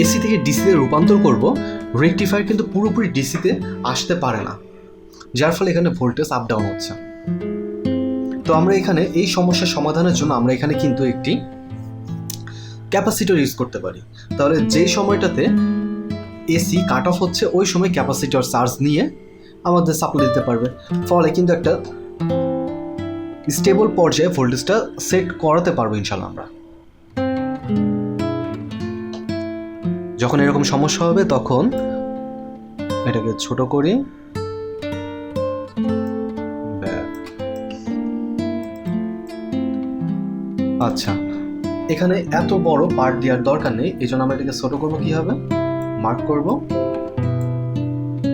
AC থেকে ডিসিতে রূপান্তর করব, রেকটিফায়ার কিন্তু পুরোপুরি ডিসিতে আসতে পারে না, যার ফলে এখানে ভোল্টেজ আপ ডাউন হচ্ছে। তো আমরা এখানে এই সমস্যার সমাধানের জন্য আমরা এখানে কিন্তু একটি ক্যাপাসিটর ইউজ করতে পারি। তাহলে যেই সময়টাতে এসি কাট অফ হচ্ছে ওই সময় ক্যাপাসিটর চার্জ নিয়ে আমাদের সাপ্লাই দিতে পারবে, ফলে কিন্তু একটা স্টেবল পর্যায়ে ভোল্টেজটা সেট করাতে পারবো ইনশাল্লাহ। আমরা যখন এরকম সমস্যা হবে তখন এটাকে ছোট করি, আচ্ছা এখানে এত বড় পার্ট দেওয়ার দরকার নেই, এই জন্য আমরা এটাকে ছোট করবো। কি হবে, মার্ক করব।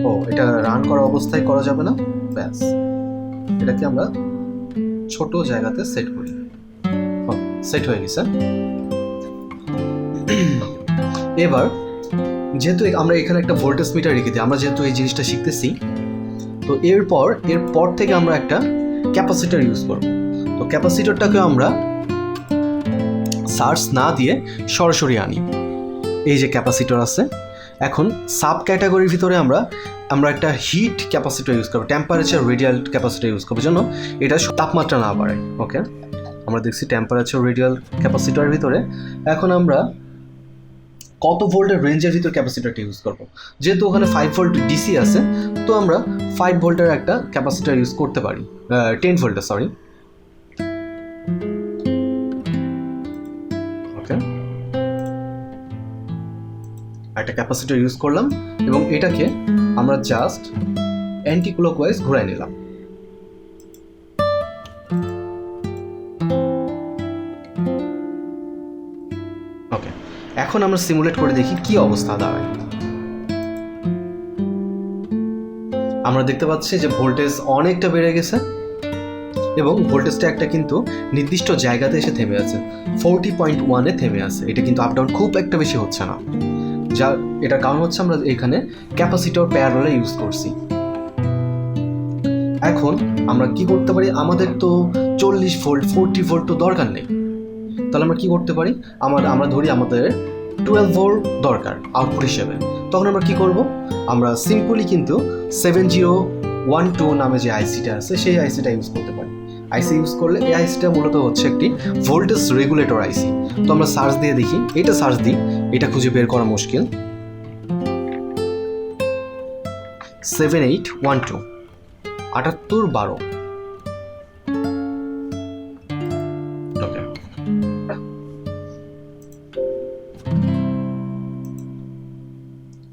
ও এটা রান করা অবস্থায় করা যাবে না, ব্যাস এটাকে আমরা ছোট জায়গাতে সেট করি। সেট হয়ে গেছে। এবার যেহেতু আমরা এখানে একটা ভোল্টেজ মিটার রেখে দিই, আমরা যেহেতু এই জিনিসটা শিখতেছি, তো এরপর থেকে আমরা একটা ক্যাপাসিটর ইউজ করব। তো ক্যাপাসিটরটাকে আমরা চার্জ না দিয়ে সরাসরি আনি। এই যে ক্যাপাসিটর আছে, এখন সাব ক্যাটাগরির ভিতরে আমরা একটা হিট ক্যাপাসিটর ইউজ করবো, টেম্পারেচার রেডিয়াল ক্যাপাসিটর ইউজ করবো, জন্য এটা তাপমাত্রা না বাড়ে। ওকে, আমরা দেখছি টেম্পারেচার রেডিয়াল ক্যাপাসিটরের ভিতরে এখন আমরা কত ভোল্টের রেঞ্জের ভিতর ক্যাপাসিটরটা ইউজ করবো। যেহেতু ওখানে 5 ভোল্ট ডিসি আছে, তো আমরা 5 ভোল্টের একটা ক্যাপাসিটর ইউজ করতে পারি, 10 ভোল্টের, সরি। ওকে, একটা ক্যাপাসিটর ইউজ করলাম এবং এটাকে আমরা জাস্ট অ্যান্টি ক্লকওয়াইজ ঘুরাই নিলাম। ওকে, এখন আমরা সিমুলেট করে দেখি কি অবস্থা দাঁড়ায়। আমরা দেখতে পাচ্ছি যে ভোল্টেজ অনেকটা বেড়ে গেছে এবং ভোল্টেজটা একটা কিন্তু নির্দিষ্ট জায়গাতে এসে থেমে আছে, 40.1-এ থেমে আছে। এটা কিন্তু আপ ডাউন খুব একটা বেশি হচ্ছে না, যার এটার কারণ হচ্ছে আমরা এখানে ক্যাপাসিটর প্যারালালে ইউজ করছি। এখন আমরা কি করতে পারি, আমাদের তো 40 ভোল্ট 40 ভোল্ট তো দরকার নেই, তাহলে আমরা কি করতে পারি, আমরা ধরি আমাদের 12 ভোল্ট দরকার আউটপুট হিসেবে। তখন আমরা কি করব, আমরা সিম্পলি কিন্তু 7012 নামে যে আইসিটা আছে সেই আইসিটা ইউজ করতে পারি। আইসি ইউজ করলে এই আইসিটা মূলত হচ্ছে একটি ভোল্টেজ রেগুলেটর আইসি। তো আমরা সার্চ দিয়ে দেখি, এটা সার্চ দিই, এটা খুঁজে বের করা মুশকিল। 7812 7812। ওকে,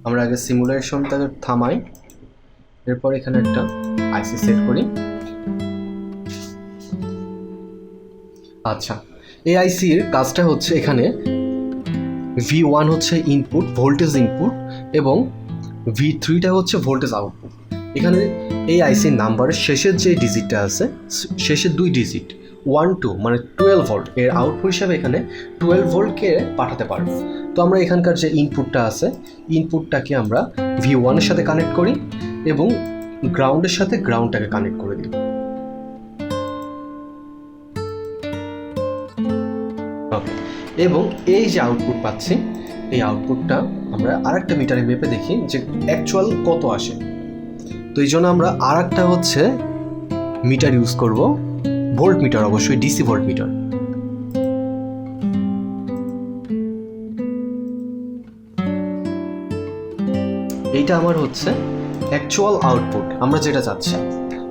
আমরা আগে সিমুলেশনটাকে থামাই, এরপর এখানে একটা আইসি সেট করি। আচ্ছা, এই আইসির কাজটা হচ্ছে এখানে V1 হচ্ছে ইনপুট, ভোল্টেজ ইনপুট, এবং V3টা হচ্ছে ভোল্টেজ আউটপুট। এখানে এই আইসির নাম্বারের শেষের যে ডিজিটটা আছে, শেষের 2 ডিজিট 1 2 মানে 12 ভোল্ট এর আউটপুট হিসাবে এখানে 12 ভোল্টকে পাঠাতে পারবো। তো আমরা এখানকার যে ইনপুটটা আছে, ইনপুটটাকে আমরা V1 এর সাথে কানেক্ট করি এবং গ্রাউন্ডের সাথে গ্রাউন্ডটাকে কানেক্ট করে দিই। ওকে, এবং এই যে আউটপুট পাচ্ছি, এই আউটপুটটা আমরা আরেকটা মিটারে মেপে দেখি যে অ্যাকচুয়াল কত আসে। তো এই জন্য আমরা আরেকটা হচ্ছে মিটার ইউজ করব, ভোল্ট মিটার, অবশ্যই ডিসি ভোল্ট মিটার। এইটা আমার হচ্ছে অ্যাকচুয়াল আউটপুট, আমরা যেটা চাচ্ছি।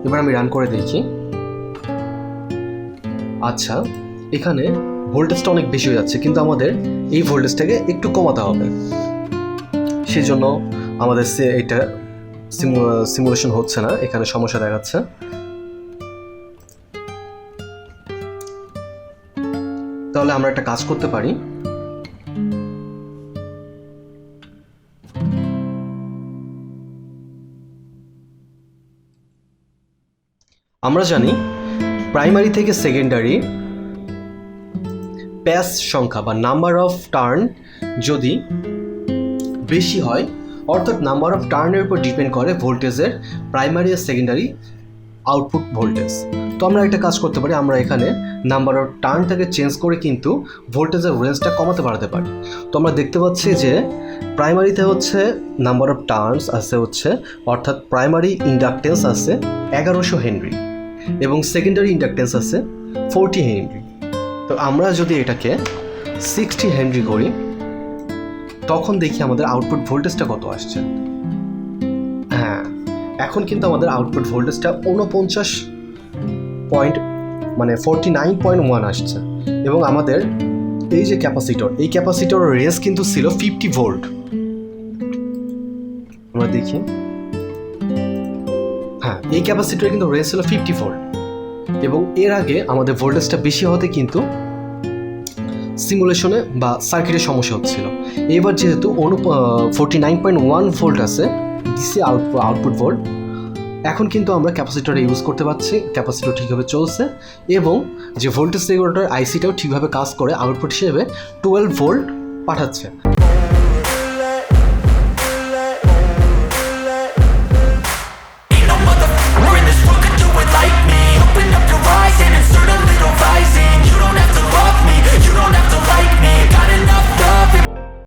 এবার আমি রান করে দেখি। আচ্ছা, এখানে ভোল্টেজটা অনেক বেশি হয়ে যাচ্ছে, কিন্তু আমাদের এই ভোল্টেজটাকে একটু কমাতে হবে, সেজন্য আমাদের এটা সিমুলেশন হচ্ছে না, এখানে সমস্যা দেখাচ্ছে। তাহলে আমরা একটা কাজ করতে পারি, আমরা জানি প্রাইমারি থেকে সেকেন্ডারি প্যাস সংখ্যা বা নাম্বার অফ টার্ন যদি বেশি হয়, অর্থাৎ নাম্বার অফ টার্নের উপর ডিপেন্ড করে ভোল্টেজের প্রাইমারি আর সেকেন্ডারি আউটপুট ভোল্টেজ। তো আমরা একটা কাজ করতে পারি, আমরা এখানে নাম্বার অফ টার্নটাকে চেঞ্জ করে কিন্তু ভোল্টেজের রেঞ্জটা কমাতে বাড়াতে পারি। তো আমরা দেখতে পাচ্ছি যে প্রাইমারিতে হচ্ছে নাম্বার অফ টার্নস আছে হচ্ছে, অর্থাৎ প্রাইমারি ইন্ডাকটেন্স আছে 1100 হেনরি এবং সেকেন্ডারি ইন্ডাকটেন্স আছে 40 হেনরি। তো আমরা যদি এটাকে 60 হেনরি করি তখন দেখি আমাদের আউটপুট ভোল্টেজটা কত আসছে। হ্যাঁ, এখন কিন্তু আমাদের আউটপুট ভোল্টেজটা 49.1 আসছে এবং আমাদের এই যে ক্যাপাসিটরের রেঞ্জ কিন্তু ছিল 50 ভোল্ট। আমরা দেখি, হ্যাঁ, এই ক্যাপাসিটরের কিন্তু রেঞ্জ ছিল 50 ভোল্ট এবং এর আগে আমাদের ভোল্টেজটা বেশি হতে কিন্তু সিমুলেশনে বা সার্কিটের সমস্যা হচ্ছিল। এবার যেহেতু 49.1 ভোল্ট আছে ডিসি আউটপুট ভোল্ট, এখন কিন্তু আমরা ক্যাপাসিটর ইউজ করতে পারছি, ক্যাপাসিটর ঠিকভাবে চলছে এবং যে ভোল্টেজ রেগুলেটর আইসিটাও ঠিকভাবে কাজ করে আউটপুট হিসেবে 12 ভোল্ট পাঠাচ্ছে।